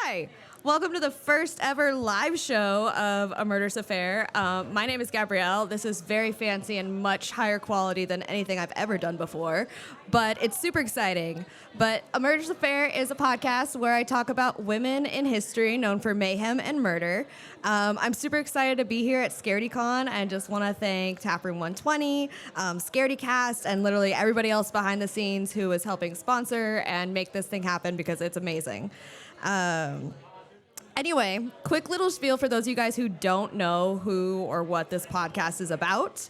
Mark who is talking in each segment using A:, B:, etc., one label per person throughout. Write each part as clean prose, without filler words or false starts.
A: Hi, welcome to the first ever live show of A Murderess Affair. My name is Gabrielle. This is very fancy and much higher quality than anything I've ever done before, but it's super exciting. But A Murderess Affair is a podcast where I talk about women in history known for mayhem and murder. I'm super excited to be here at Scaredycon. I just want to thank Taproom 120, Scaredycast, and literally everybody else behind the scenes who is helping sponsor and make this thing happen because it's amazing. Anyway, quick little spiel for those of you guys who don't know who or what this podcast is about.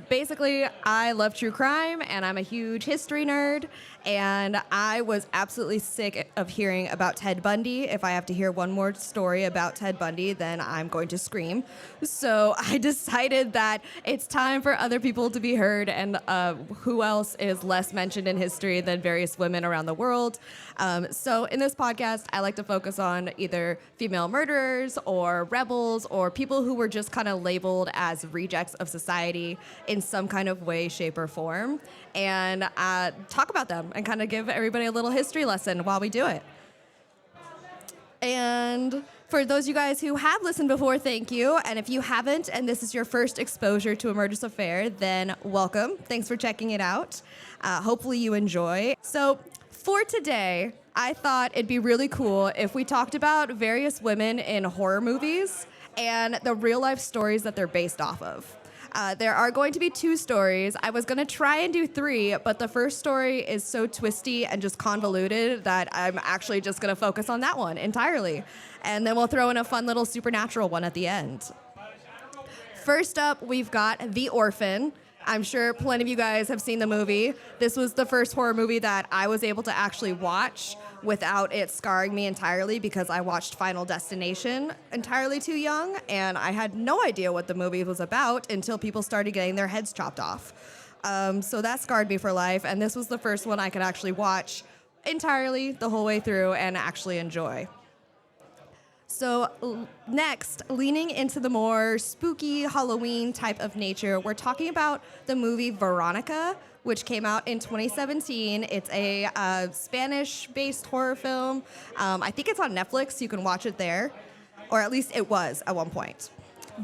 A: Basically, I love true crime, and I'm a huge history nerd, and I was absolutely sick of hearing about Ted Bundy. If I have to hear one more story about Ted Bundy, then I'm going to scream. So I decided that it's time for other people to be heard, and who else is less mentioned in history than various women around the world. So in this podcast, I like to focus on either female murderers or rebels or people who were just kind of labeled as rejects of society in some kind of way, shape, or form, and talk about them and kind of give everybody a little history lesson while we do it. And for those of you guys who have listened before, thank you. And if you haven't, and this is your first exposure to A Murderess Affair, then welcome. Thanks for checking it out. Hopefully you enjoy. So for today, I thought it'd be really cool if we talked about various women in horror movies and the real life stories that they're based off of. There are going to be 2 stories. I was going to try and do 3, but the first story is so twisty and just convoluted that I'm actually just going to focus on that one entirely. And then we'll throw in a fun little supernatural one at the end. First up, we've got The Orphan. I'm sure plenty of you guys have seen the movie. This was the first horror movie that I was able to actually watch without it scarring me entirely because I watched Final Destination entirely too young, and I had no idea what the movie was about until people started getting their heads chopped off. So that scarred me for life, and this was the first one I could actually watch entirely the whole way through and actually enjoy. So next, leaning into the more spooky Halloween type of nature, we're talking about the movie Veronica, which came out in 2017. It's a Spanish-based horror film. I think it's on Netflix. You can watch it there, or at least it was at one point.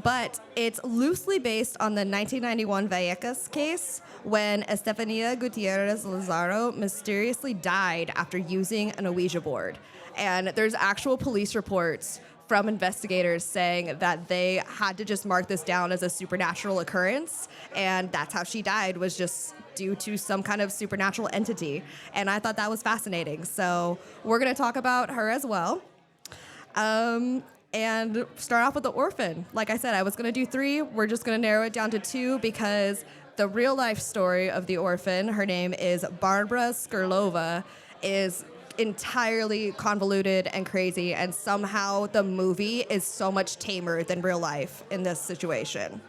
A: But it's loosely based on the 1991 Vallecas case when Estefania Gutierrez Lazaro mysteriously died after using an Ouija board. And there's actual police reports from investigators saying that they had to just mark this down as a supernatural occurrence, and that's how she died, was just due to some kind of supernatural entity. And I thought that was fascinating. So we're going to talk about her as well. And start off with The Orphan. Like I said, I was going to do 3. We're just going to narrow it down to 2 because the real life story of The Orphan, her name is Barbara Skurlova, is entirely convoluted and crazy, and somehow the movie is so much tamer than real life in this situation.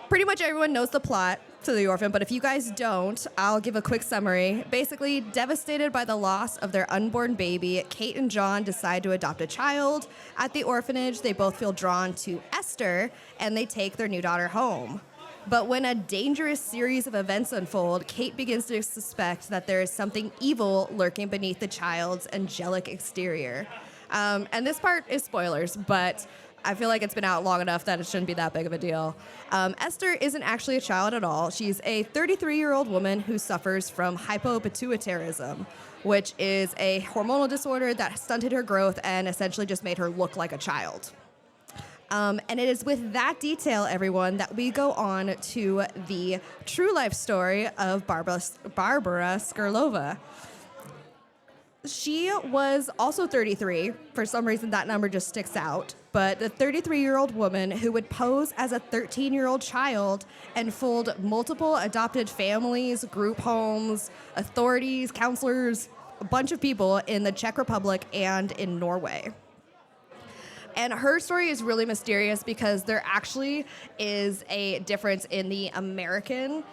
A: Pretty much everyone knows the plot to The Orphan, but if you guys don't, I'll give a quick summary. Basically, devastated by the loss of their unborn baby, Kate and John decide to adopt a child. At the orphanage, they both feel drawn to Esther, and they take their new daughter home. But when a dangerous series of events unfold, Kate begins to suspect that there is something evil lurking beneath the child's angelic exterior. And this part is spoilers, but I feel like it's been out long enough that it shouldn't be that big of a deal. Esther isn't actually a child at all. She's a 33-year-old woman who suffers from hypopituitarism, which is a hormonal disorder that stunted her growth and essentially just made her look like a child. And it is with that detail, everyone, that we go on to the true life story of Barbara Skurlova. She was also 33. For some reason, that number just sticks out. But the 33-year-old woman who would pose as a 13-year-old child and fooled multiple adopted families, group homes, authorities, counselors, a bunch of people in the Czech Republic and in Norway. And her story is really mysterious because there actually is a difference in the American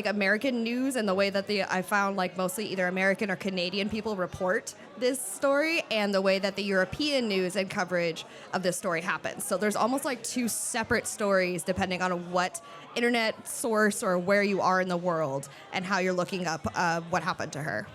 A: American news and the way that I found mostly either American or Canadian people report this story and the way that the European news and coverage of this story happens. So there's almost 2 separate stories depending on what internet source or where you are in the world and how you're looking up what happened to her.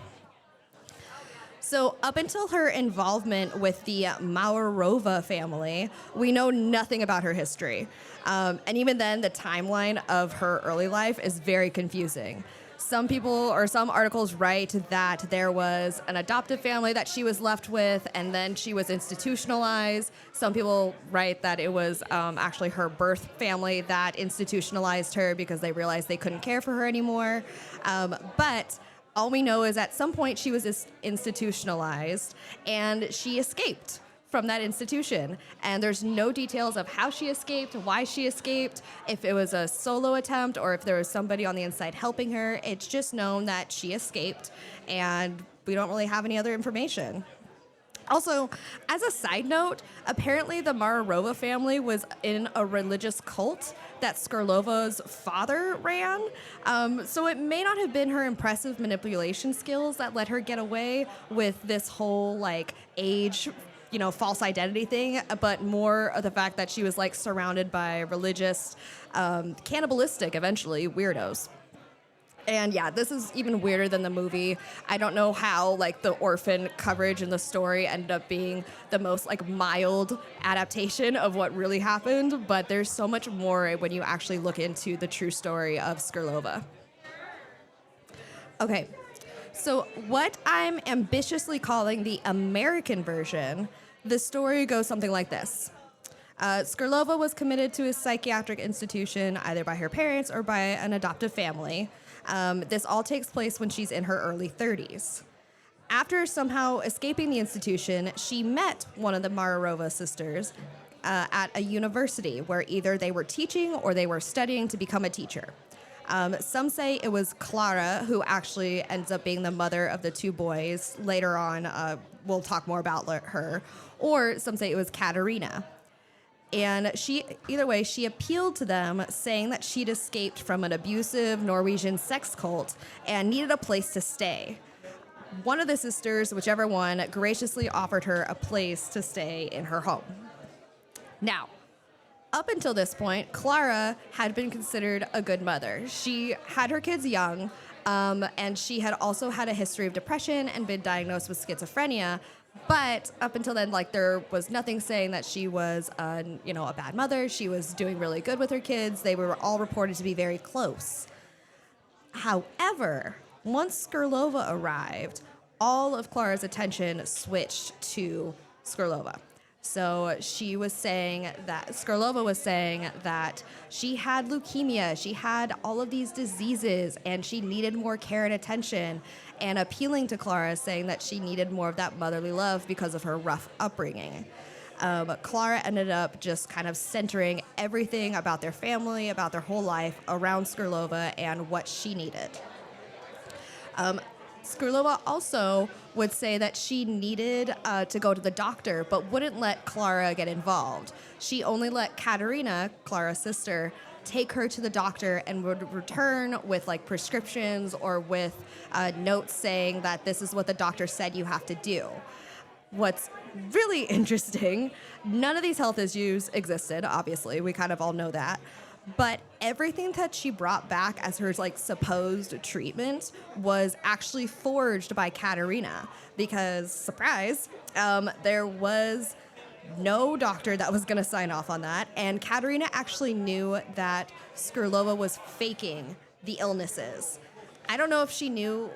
A: So up until her involvement with the Mauerova family, we know nothing about her history. And even then, the timeline of her early life is very confusing. Some people or some articles write that there was an adoptive family that she was left with, and then she was institutionalized. Some people write that it was actually her birth family that institutionalized her because they realized they couldn't care for her anymore. But all we know is at some point she was institutionalized and she escaped from that institution. And there's no details of how she escaped, why she escaped, if it was a solo attempt or if there was somebody on the inside helping her. It's just known that she escaped, and we don't really have any other information. Also, as a side note, apparently the Mauerova family was in a religious cult that Skarlova's father ran. So it may not have been her impressive manipulation skills that let her get away with this whole age, false identity thing, but more of the fact that she was surrounded by religious, cannibalistic, eventually, weirdos. And yeah, this is even weirder than the movie. I don't know how the orphan coverage in the story ended up being the most mild adaptation of what really happened, but there's so much more when you actually look into the true story of Skarlova. Okay, so what I'm ambitiously calling the American version, the story goes something like this. Skarlova was committed to a psychiatric institution either by her parents or by an adoptive family. This all takes place when she's in her early 30s. After somehow escaping the institution, she met one of the Mauerova sisters at a university where either they were teaching or they were studying to become a teacher. Some say it was Clara who actually ends up being the mother of the two boys. Later on, we'll talk more about her. Or some say it was Katerina. And either way, she appealed to them, saying that she'd escaped from an abusive Norwegian sex cult and needed a place to stay. One of the sisters, whichever one, graciously offered her a place to stay in her home. Now, up until this point, Clara had been considered a good mother. She had her kids young, and she had also had a history of depression and been diagnosed with schizophrenia. But up until then, there was nothing saying that she was, a bad mother. She was doing really good with her kids. They were all reported to be very close. However, once Skarlova arrived, all of Clara's attention switched to Skarlova. So Skarlova was saying that she had leukemia, she had all of these diseases, and she needed more care and attention, and appealing to Clara, saying that she needed more of that motherly love because of her rough upbringing. Clara ended up just kind of centering everything about their family, about their whole life, around Skarlova and what she needed. Skarlova also would say that she needed to go to the doctor, but wouldn't let Clara get involved. She only let Katerina, Clara's sister, take her to the doctor and would return with prescriptions or with notes saying that this is what the doctor said you have to do. What's really interesting, none of these health issues existed, obviously. We kind of all know that. But everything that she brought back as her supposed treatment was actually forged by Katerina because, surprise, there was no doctor that was going to sign off on that. And Katerina actually knew that Skarlova was faking the illnesses. I don't know if she knew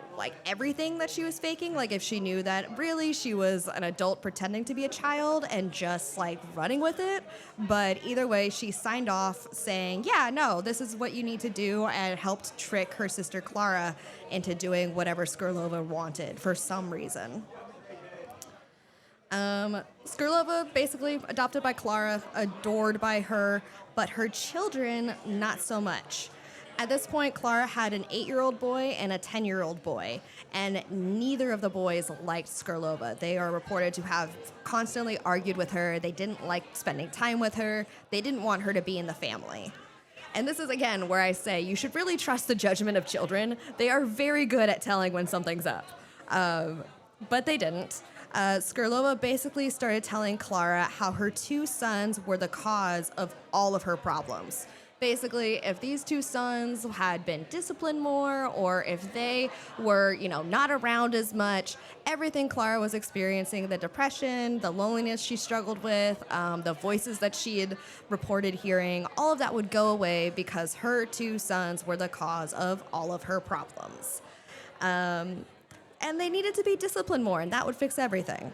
A: everything that she was faking, if she knew that really she was an adult pretending to be a child and just running with it. But either way, she signed off saying, yeah, no, this is what you need to do, and helped trick her sister Clara into doing whatever Skarlova wanted for some reason. Skarlova, basically adopted by Clara, adored by her, but her children, not so much. At this point, Clara had an 8-year-old boy and a 10-year-old boy, and neither of the boys liked Skarlova. They are reported to have constantly argued with her. They didn't like spending time with her. They didn't want her to be in the family. And this is, again, where I say you should really trust the judgment of children. They are very good at telling when something's up. But they didn't. Skarlova basically started telling Clara how her two sons were the cause of all of her problems. Basically, if these two sons had been disciplined more, or if they were, not around as much, everything Clara was experiencing, the depression, the loneliness she struggled with, the voices that she had reported hearing, all of that would go away because her two sons were the cause of all of her problems. And they needed to be disciplined more, and that would fix everything.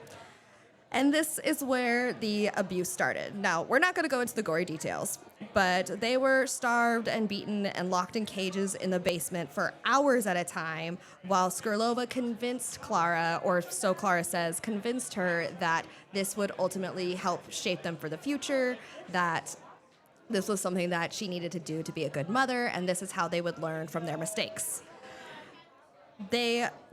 A: And this is where the abuse started. Now, we're not going to go into the gory details, but they were starved and beaten and locked in cages in the basement for hours at a time while Skurlova convinced Clara, or so Clara says, convinced her that this would ultimately help shape them for the future, that this was something that she needed to do to be a good mother, and this is how they would learn from their mistakes.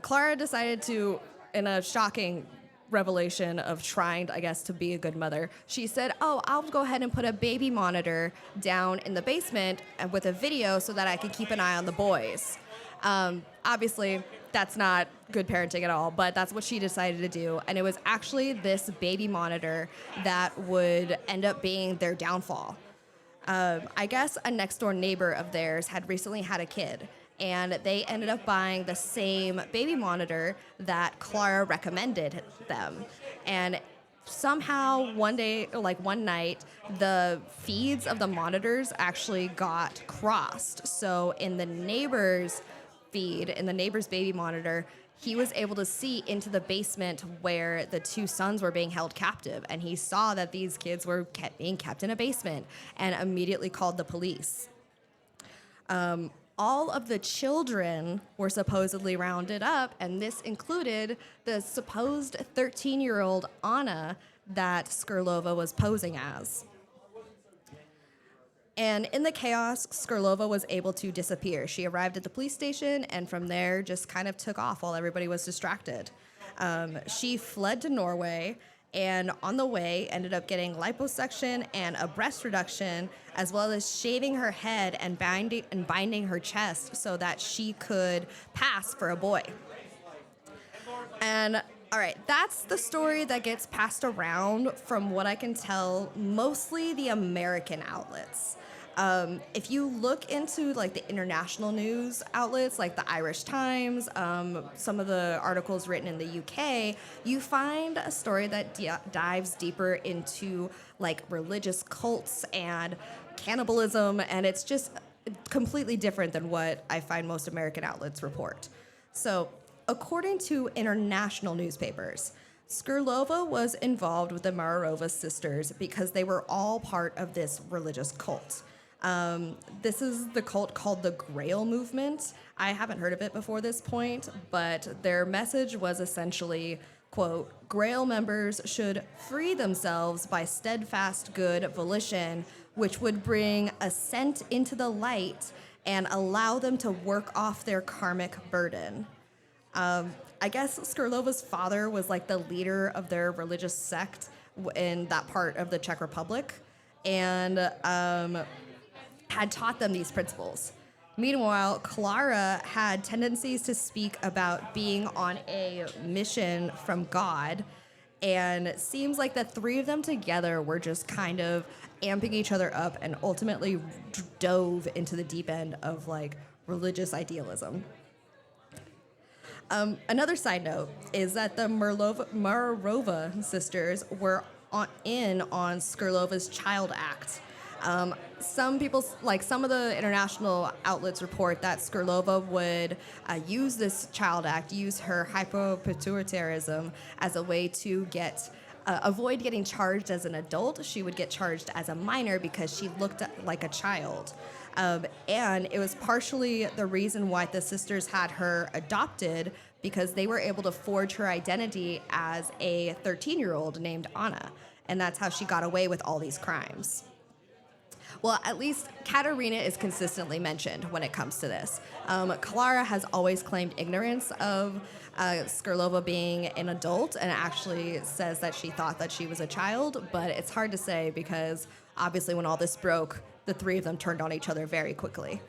A: Clara decided to, in a shocking revelation of trying, I guess, to be a good mother, she said, I'll go ahead and put a baby monitor down in the basement with a video so that I can keep an eye on the boys. Obviously, that's not good parenting at all, but that's what she decided to do. And it was actually this baby monitor that would end up being their downfall. I guess a next-door neighbor of theirs had recently had a kid, and they ended up buying the same baby monitor that Clara recommended them. And somehow one night, the feeds of the monitors actually got crossed. So in the neighbor's feed, in the neighbor's baby monitor, he was able to see into the basement where the two sons were being held captive. And he saw that these kids were being kept in a basement and immediately called the police. All of the children were supposedly rounded up, and this included the supposed 13-year-old Anna that Skurlova was posing as. And in the chaos, Skurlova was able to disappear. She arrived at the police station, and from there just kind of took off while everybody was distracted. She fled to Norway, and on the way ended up getting liposuction and a breast reduction, as well as shaving her head and binding her chest so that she could pass for a boy. And all right, that's the story that gets passed around, from what I can tell, mostly the American outlets. If you look into the international news outlets, like the Irish Times, some of the articles written in the UK, you find a story that dives deeper into religious cults and cannibalism, and it's just completely different than what I find most American outlets report. So, according to international newspapers, Skurlova was involved with the Mararova sisters because they were all part of this religious cult. This is the cult called the Grail Movement. I haven't heard of it before this point, but their message was essentially, quote, Grail members should free themselves by steadfast good volition, which would bring ascent into the light and allow them to work off their karmic burden. I guess Skurlova's father was the leader of their religious sect in that part of the Czech Republic, and had taught them these principles. Meanwhile, Clara had tendencies to speak about being on a mission from God, and it seems like the three of them together were just kind of amping each other up and ultimately dove into the deep end of religious idealism. Another side note is that the Mararova sisters were on Skurlova's Child Act. Some people, some of the international outlets report that Skurlova would use this Child Act, use her hypopituitarism as a way to avoid getting charged as an adult. She would get charged as a minor because she looked like a child. And it was partially the reason why the sisters had her adopted, because they were able to forge her identity as a 13-year-old named Anna. And that's how she got away with all these crimes. Well, at least Katerina is consistently mentioned when it comes to this. Clara has always claimed ignorance of Skurlova being an adult, and actually says that she thought that she was a child, but it's hard to say because obviously when all this broke, the three of them turned on each other very quickly.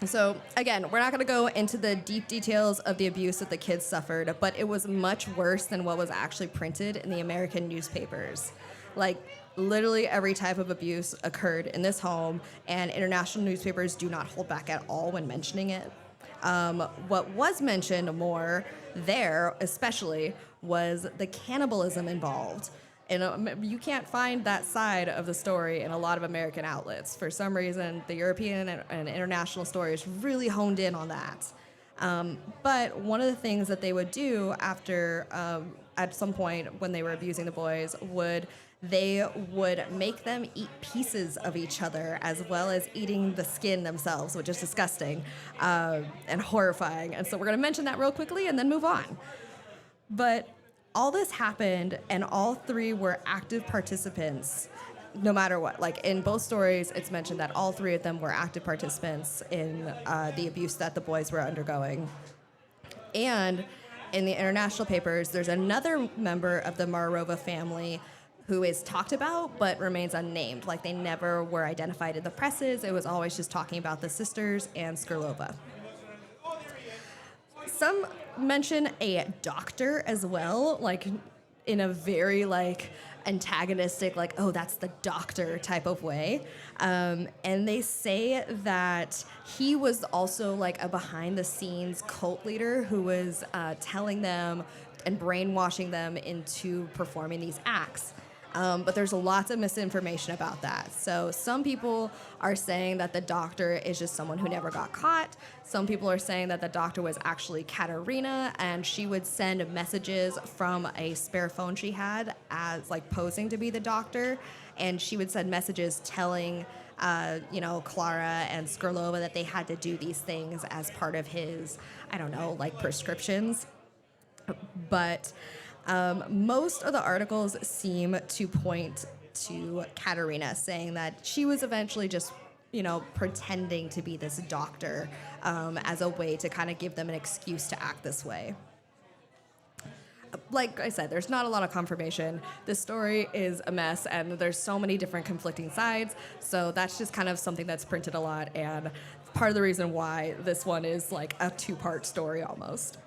A: So again, we're not going to go into the deep details of the abuse that the kids suffered, but it was much worse than what was actually printed in the American newspapers. Like, literally every type of abuse occurred in this home, and international newspapers do not hold back at all when mentioning it. What was mentioned more there, especially, was the cannibalism involved. And you can't find that side of the story in a lot of American outlets. For some reason, the European and international stories really honed in on that. But one of the things that they would do after, at some point when they were abusing the boys, they would make them eat pieces of each other as well as eating the skin themselves, which is disgusting and horrifying. And so we're going to mention that real quickly and then move on. But all this happened, and all three were active participants no matter what. Like, in both stories, it's mentioned that all three of them were active participants in the abuse that the boys were undergoing. And in the international papers, there's another member of the Marova family who is talked about but remains unnamed. Like, they never were identified in the presses. It was always just talking about the sisters and Skurlova. Some mention a doctor as well, like in a very like antagonistic, like, oh, that's the doctor type of way. And they say that he was also like a behind the scenes cult leader who was telling them and brainwashing them into performing these acts. But there's lots of misinformation about that. So some people are saying that the doctor is just someone who never got caught. Some people are saying that the doctor was actually Katerina, and she would send messages from a spare phone she had as like posing to be the doctor. And she would send messages telling, Clara and Skurlova that they had to do these things as part of his, like prescriptions. But most of the articles seem to point to Katerina, saying that she was eventually just, pretending to be this doctor as a way to kind of give them an excuse to act this way. Like I said, there's not a lot of confirmation. This story is a mess, and there's so many different conflicting sides, so that's just kind of something that's printed a lot, and part of the reason why this one is like a two-part story almost.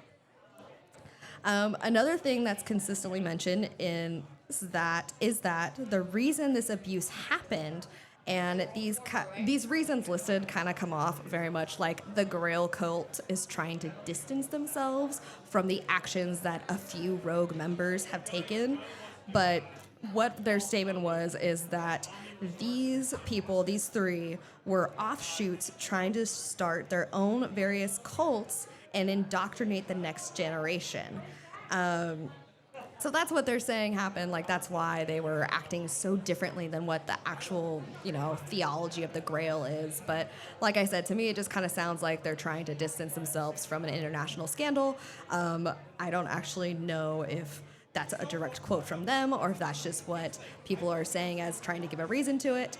A: Another thing that's consistently mentioned is that the reason this abuse happened, and these reasons listed kind of come off very much like the Grail cult is trying to distance themselves from the actions that a few rogue members have taken. But what their statement is that these people, these three, were offshoots trying to start their own various cults and indoctrinate the next generation. So that's what they're saying happened. Like, that's why they were acting so differently than what the actual, theology of the Grail is. But like I said, to me, it just kind of sounds like they're trying to distance themselves from an international scandal. I don't actually know if that's a direct quote from them or if that's just what people are saying as trying to give a reason to it.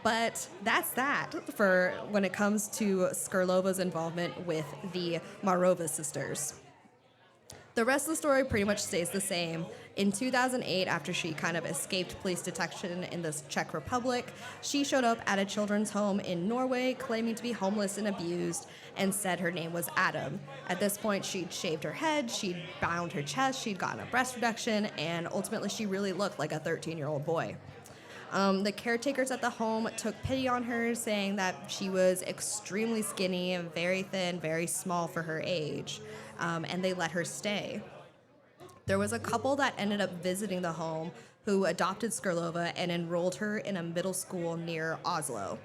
A: But that's that for when it comes to Skurlova's involvement with the Marova sisters. The rest of the story pretty much stays the same. In 2008, after she kind of escaped police detection in the Czech Republic, she showed up at a children's home in Norway, claiming to be homeless and abused, and said her name was Adam. At this point, she'd shaved her head, she'd bound her chest, she'd gotten a breast reduction, and ultimately she really looked like a 13-year-old boy. The caretakers at the home took pity on her, saying that she was extremely skinny and very thin, very small for her age, and they let her stay. There was a couple that ended up visiting the home who adopted Skurlova and enrolled her in a middle school near Oslo.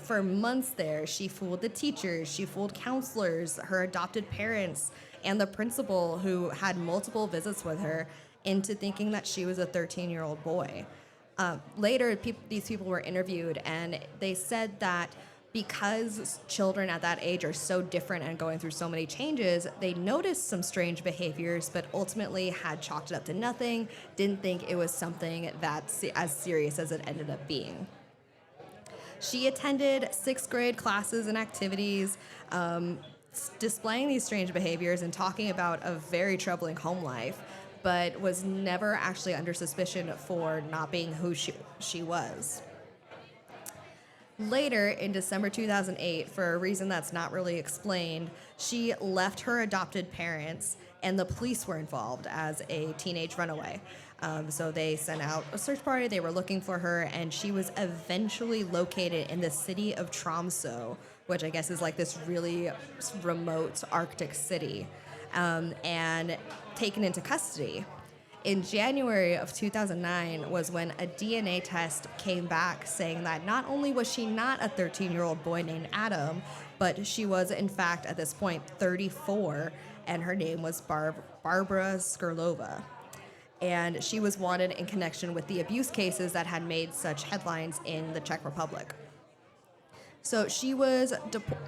A: For months there, she fooled the teachers, she fooled counselors, her adopted parents, and the principal, who had multiple visits with her, into thinking that she was a 13-year-old boy. Later, these people were interviewed, and they said that because children at that age are so different and going through so many changes, they noticed some strange behaviors, but ultimately had chalked it up to nothing, didn't think it was something that's as serious as it ended up being. She attended sixth grade classes and activities, displaying these strange behaviors and talking about a very troubling home life, but was never actually under suspicion for not being who she was. Later, in December 2008, for a reason that's not really explained, she left her adopted parents and the police were involved as a teenage runaway. So they sent out a search party. They were looking for her, and she was eventually located in the city of Tromsø, which I guess is like this really remote Arctic city, and taken into custody. In January of 2009 was when a DNA test came back saying that not only was she not a 13-year-old boy named Adam, but she was, in fact, at this point, 34, and her name was Barbara Skrlova. And she was wanted in connection with the abuse cases that had made such headlines in the Czech Republic. So she was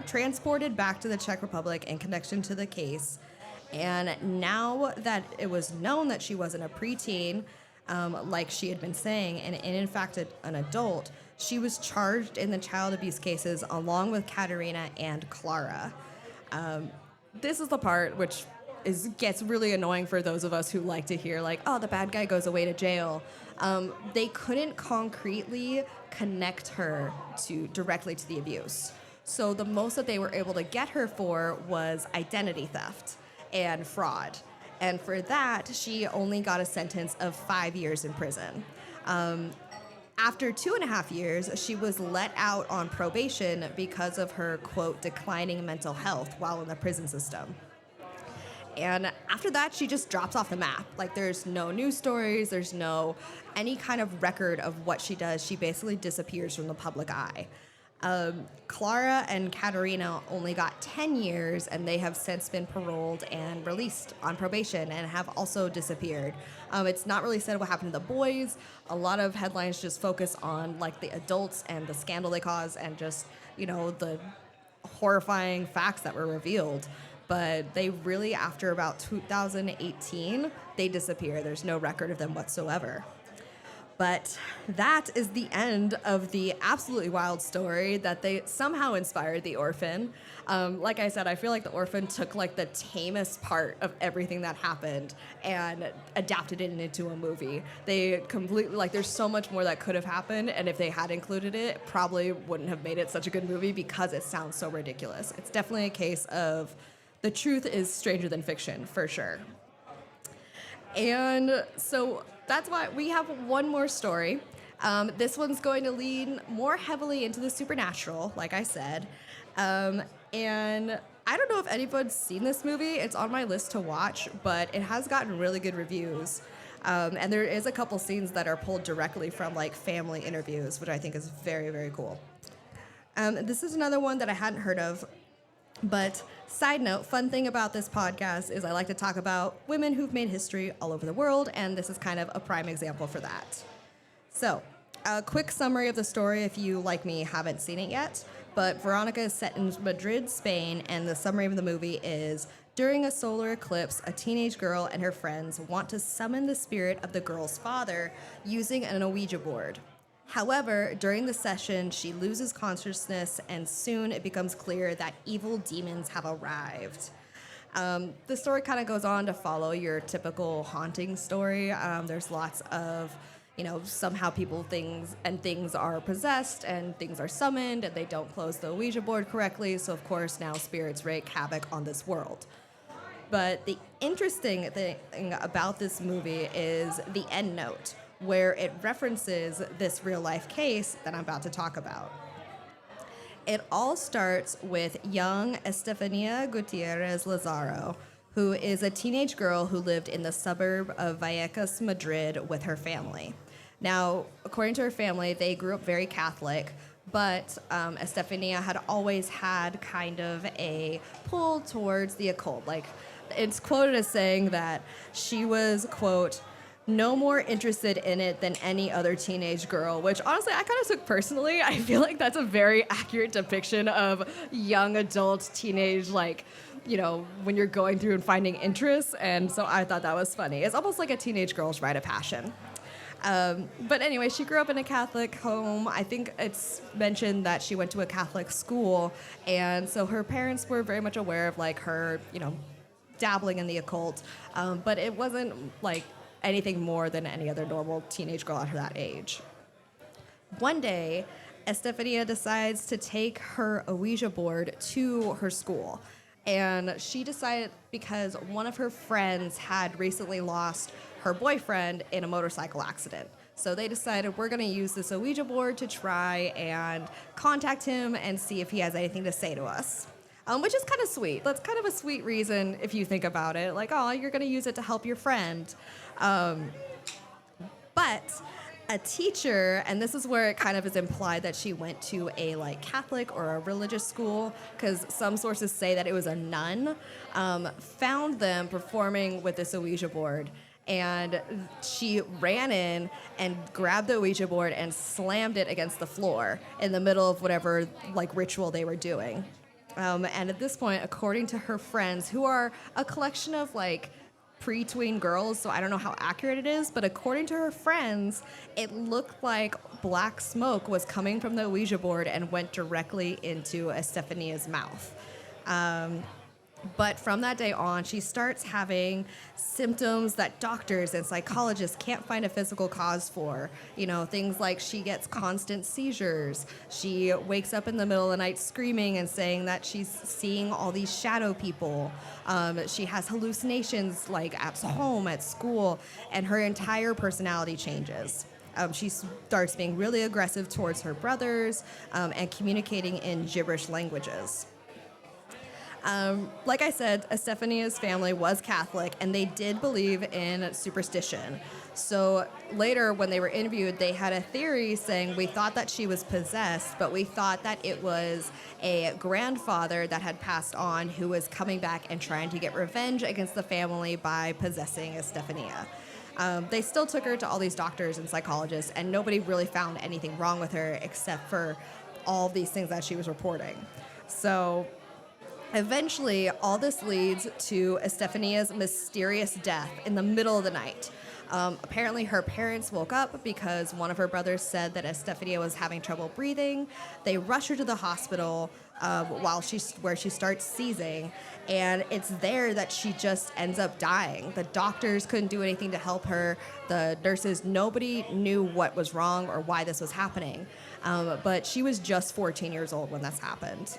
A: transported back to the Czech Republic in connection to the case. And now that it was known that she wasn't a preteen, like she had been saying, and in fact an adult, she was charged in the child abuse cases along with Katerina and Clara. This is the part which gets really annoying for those of us who like to hear, like, oh, the bad guy goes away to jail. They couldn't concretely connect her directly to the abuse. So the most that they were able to get her for was identity theft and fraud. And for that, she only got a sentence of 5 years in prison. After 2.5 years, she was let out on probation because of her, quote, declining mental health while in the prison system. And after that, she just drops off the map. Like, there's no news stories, there's no any kind of record of what she does. She basically disappears from the public eye. Clara and Katerina only got 10 years, and they have since been paroled and released on probation and have also disappeared. It's not really said what happened to the boys. A lot of headlines just focus on, like, the adults and the scandal they caused and just, the horrifying facts that were revealed. But they really, after about 2018, they disappear. There's no record of them whatsoever. But that is the end of the absolutely wild story that they somehow inspired The Orphan. Like I said, I feel like The Orphan took like the tamest part of everything that happened and adapted it into a movie. They completely, there's so much more that could have happened, and if they had included it, it probably wouldn't have made it such a good movie because it sounds so ridiculous. It's definitely a case of the truth is stranger than fiction, for sure. And so that's why we have one more story. This one's going to lean more heavily into the supernatural, like I said. And I don't know if anyone's seen this movie. It's on my list to watch, but it has gotten really good reviews. And there is a couple scenes that are pulled directly from family interviews, which I think is very, very cool. This is another one that I hadn't heard of. But side note, fun thing about this podcast is I like to talk about women who've made history all over the world, and this is kind of a prime example for that. So, a quick summary of the story if you, like me, haven't seen it yet. But Veronica is set in Madrid, Spain, and the summary of the movie is, during a solar eclipse, a teenage girl and her friends want to summon the spirit of the girl's father using an Ouija board. However, during the session, she loses consciousness, and soon it becomes clear that evil demons have arrived. The story kind of goes on to follow your typical haunting story. There's lots of, somehow things are possessed, and things are summoned, and they don't close the Ouija board correctly, so of course now spirits wreak havoc on this world. But the interesting thing about this movie is the end note, where it references this real-life case that I'm about to talk about. It all starts with young Estefania Gutierrez Lazaro, who is a teenage girl who lived in the suburb of Vallecas, Madrid, with her family. Now, according to her family, they grew up very Catholic, but Estefania had always had kind of a pull towards the occult. It's quoted as saying that she was, quote, no more interested in it than any other teenage girl, which honestly I kind of took personally. I feel like that's a very accurate depiction of young adult teenage, when you're going through and finding interests, and so I thought that was funny. It's almost like a teenage girl's rite of passion. But anyway, she grew up in a Catholic home. I think it's mentioned that she went to a Catholic school, and so her parents were very much aware of her, dabbling in the occult, but it wasn't anything more than any other normal teenage girl at that age. One day, Estefania decides to take her Ouija board to her school. And she decided, because one of her friends had recently lost her boyfriend in a motorcycle accident. So they decided, we're going to use this Ouija board to try and contact him and see if he has anything to say to us. Which is kind of sweet. That's kind of a sweet reason if you think about it. Like, oh, you're going to use it to help your friend. But a teacher, and this is where it kind of is implied that she went to a like Catholic or a religious school, because some sources say that it was a nun, found them performing with this Ouija board. And she ran in and grabbed the Ouija board and slammed it against the floor in the middle of whatever like ritual they were doing. And at this point, according to her friends, who are a collection of like pre-tween girls, so I don't know how accurate it is, but according to her friends, it looked like black smoke was coming from the Ouija board and went directly into Estefania's mouth. But from that day on, she starts having symptoms that doctors and psychologists can't find a physical cause for. You know, things like she gets constant seizures. She wakes up in the middle of the night screaming and saying that she's seeing all these shadow people. She has hallucinations like at home, at school, and her entire personality changes. She starts being really aggressive towards her brothers and communicating in gibberish languages. Like I said, Estefania's family was Catholic, and they did believe in superstition. So later, when they were interviewed, they had a theory saying, we thought that she was possessed, but we thought that it was a grandfather that had passed on who was coming back and trying to get revenge against the family by possessing Estefania. They still took her to all these doctors and psychologists, and nobody really found anything wrong with her except for all these things that she was reporting. So eventually, all this leads to Estefania's mysterious death in the middle of the night. Apparently, her parents woke up because one of her brothers said that Estefania was having trouble breathing. They rush her to the hospital where she starts seizing, and it's there that she just ends up dying. The doctors couldn't do anything to help her. The nurses, nobody knew what was wrong or why this was happening. But she was just 14 years old when this happened.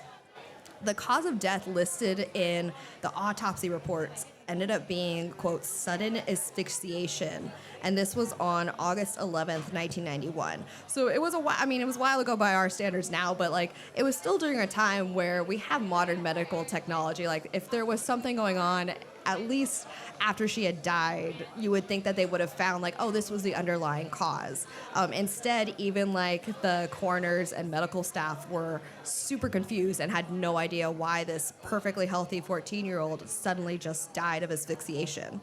A: The cause of death listed in the autopsy reports ended up being, quote, sudden asphyxiation. And this was on August 11th, 1991. So it was it was a while ago by our standards now, but like it was still during a time where we have modern medical technology. Like if there was something going on, at least after she had died, you would think that they would have found like, oh, this was the underlying cause. Instead, even like the coroners and medical staff were super confused and had no idea why this perfectly healthy 14-year-old suddenly just died of asphyxiation.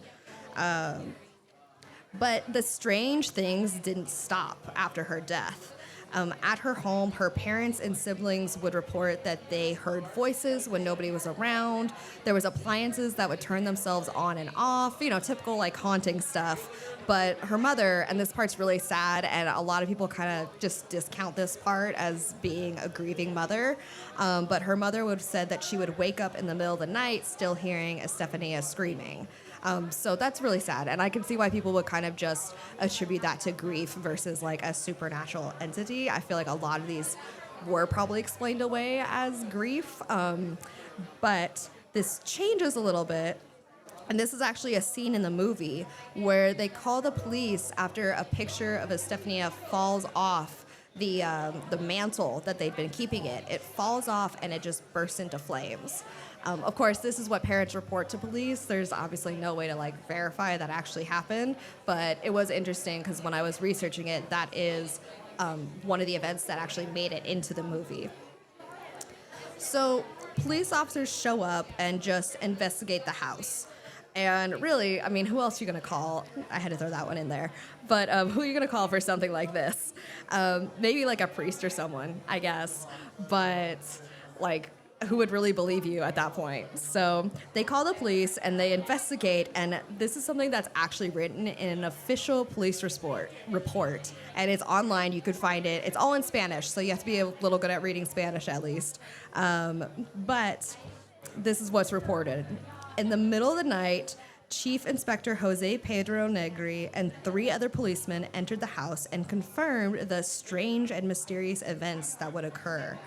A: But the strange things didn't stop after her death. At her home, her parents and siblings would report that they heard voices when nobody was around. There was appliances that would turn themselves on and off, typical like haunting stuff. But her mother, and this part's really sad, and a lot of people kind of just discount this part as being a grieving mother, but her mother would have said that she would wake up in the middle of the night still hearing Estefania screaming. So that's really sad, and I can see why people would kind of just attribute that to grief versus like a supernatural entity. I feel like a lot of these were probably explained away as grief, but this changes a little bit. And this is actually a scene in the movie where they call the police after a picture of Estefania falls off the mantle that they'd been keeping it. It falls off and it just bursts into flames. Of course, this is what parents report to police. There's obviously no way to like verify that actually happened, but it was interesting because when I was researching it, that is one of the events that actually made it into the movie. So police officers show up and just investigate the house. And really, who else are you going to call? I had to throw that one in there. But who are you going to call for something like this? Maybe like a priest or someone, I guess. But like, who would really believe you at that point? So they call the police and they investigate. And this is something that's actually written in an official police report. And it's online. You could find it. It's all in Spanish. So you have to be a little good at reading Spanish at least. But this is what's reported. In the middle of the night, Chief Inspector Jose Pedro Negri and 3 other policemen entered the house and confirmed the strange and mysterious events that would occur.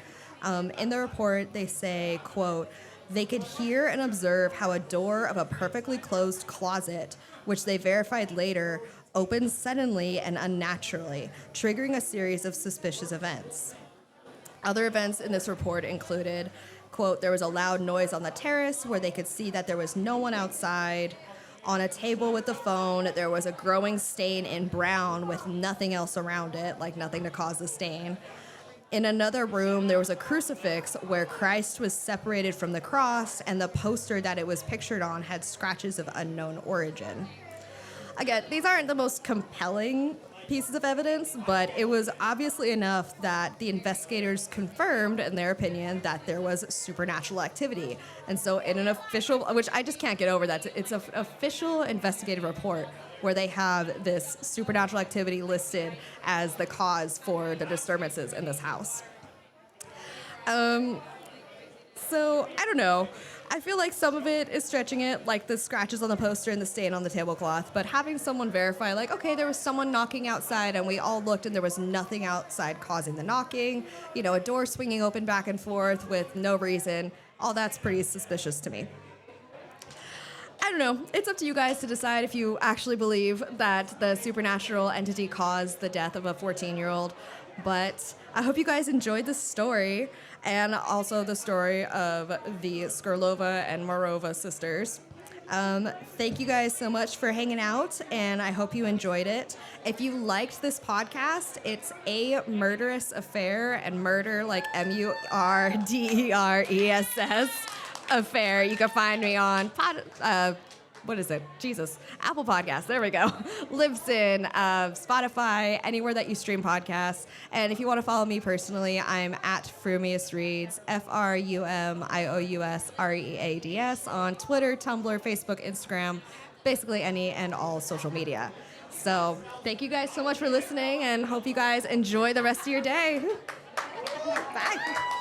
A: In the report, they say, quote, they could hear and observe how a door of a perfectly closed closet, which they verified later, opened suddenly and unnaturally, triggering a series of suspicious events. Other events in this report included, quote, there was a loud noise on the terrace where they could see that there was no one outside. On a table with the phone, there was a growing stain in brown with nothing else around it, like nothing to cause the stain. In another room, there was a crucifix where Christ was separated from the cross, and the poster that it was pictured on had scratches of unknown origin. Again, these aren't the most compelling pieces of evidence, but it was obviously enough that the investigators confirmed, in their opinion, that there was supernatural activity. And so in an official, which I just can't get over that, it's an official investigative report where they have this supernatural activity listed as the cause for the disturbances in this house. So, I don't know. I feel like some of it is stretching it, like the scratches on the poster and the stain on the tablecloth, but having someone verify, like, okay, there was someone knocking outside and we all looked and there was nothing outside causing the knocking, you know, a door swinging open back and forth with no reason, all that's pretty suspicious to me. I don't know. It's up to you guys to decide if you actually believe that the supernatural entity caused the death of a 14-year-old. But I hope you guys enjoyed this story, and also the story of the Skurlova and Morova sisters. Thank you guys so much for hanging out, and I hope you enjoyed it. If you liked this podcast, it's A Murderess Affair, and murder like MURDERESS Affair. You can find me on Apple Podcasts. There we go. Libsyn, Spotify, anywhere that you stream podcasts. And if you want to follow me personally, I'm at FrumiousReads, FrumiousReads on Twitter, Tumblr, Facebook, Instagram, basically any and all social media. So thank you guys so much for listening, and hope you guys enjoy the rest of your day. Bye.